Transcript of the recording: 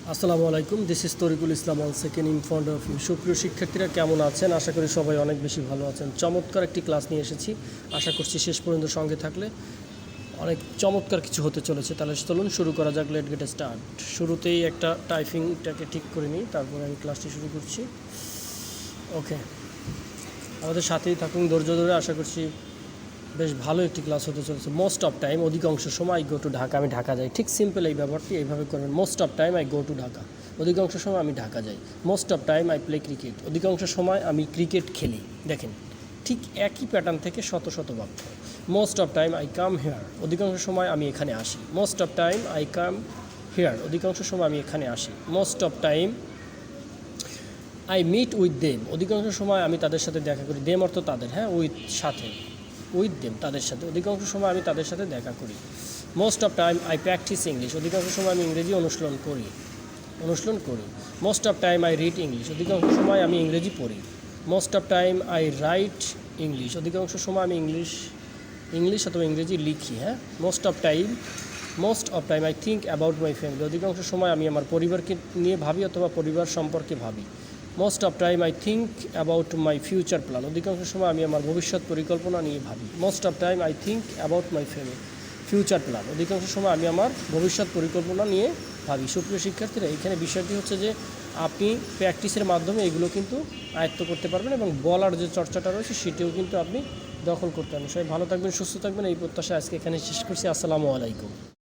আসসালামু আলাইকুম, this is Tariqul Islam all second in front of you. সুপ্রিয় শিক্ষার্থীরা কেমন আছেন? আশা করি সবাই অনেক বেশি ভালো আছেন। চমৎকার একটি ক্লাস নিয়ে এসেছি, আশা করছি শেষ পর্যন্ত সঙ্গে থাকলে অনেক চমৎকার কিছু হতে চলেছে। তাহলে চলুন শুরু করা যাক, লেট গেট স্টার্ট। শুরুতেই একটা টাইপিংটাকে ঠিক করে নিই, তারপরে আমি ক্লাসটি শুরু করছি। ওকে, আমাদের সাথেই থাকুন ধৈর্য ধরে। আশা করছি বেশ ভালো একটি ক্লাস হতে চলেছে। মোস্ট অফ টাইম, অধিকাংশ সময় আই গো টু ঢাকা, আমি ঢাকা যাই। ঠিক সিম্পল এই ব্যাপারটি এইভাবে করবেন। Most of time I go to Dhaka, অধিকাংশ সময় আমি ঢাকা যাই। Most of time I play cricket, অধিকাংশ সময় আমি ক্রিকেট খেলি। দেখেন, ঠিক একই প্যাটার্ন থেকে শত শত বাক্য। Most of time I come here, অধিকাংশ সময় আমি এখানে আসি। Most of time I come here, অধিকাংশ সময় আমি এখানে আসি। Most of time I meet with them, অধিকাংশ সময় আমি তাদের সাথে দেখা করি। দেম অর্থ তাদের, হ্যাঁ, উইথ সাথে, উইথ দেম তাদের সাথে, অধিকাংশ সময় আমি তাদের সাথে দেখা করি। Most of time I practice English, অধিকাংশ সময় আমি ইংরেজি অনুশীলন করি। Most of time I read English, অধিকাংশ সময় আমি ইংরেজি পড়ি। Most of time I right English, অধিকাংশ সময় আমি ইংলিশ অথবা ইংরেজি লিখি। হ্যাঁ, most of time I think about my family, অধিকাংশ সময় আমি আমার পরিবারকে নিয়ে ভাবি অথবা পরিবার সম্পর্কে ভাবি। Most of time I think about my future plan, অধিকাংশ সময় আমি আমার ভবিষ্যৎ পরিকল্পনা নিয়ে ভাবি। Most of time I think about my future plan, অধিকাংশ সময় আমি আমার ভবিষ্যৎ পরিকল্পনা নিয়ে ভাবি। সুপ্রিয় শিক্ষার্থীরা, এখানে বিষয়টি হচ্ছে যে আপনি প্র্যাকটিসের মাধ্যমে এগুলো কিন্তু আয়ত্ত করতে পারবেন এবং বলার যে চর্চাটা রয়েছে সেটিও কিন্তু আপনি দখল করতে পারবেন। সবাই ভালো থাকবেন, সুস্থ থাকবেন, এই প্রত্যাশা আজকে এখানে শেষ করছি। আসসালামু আলাইকুম।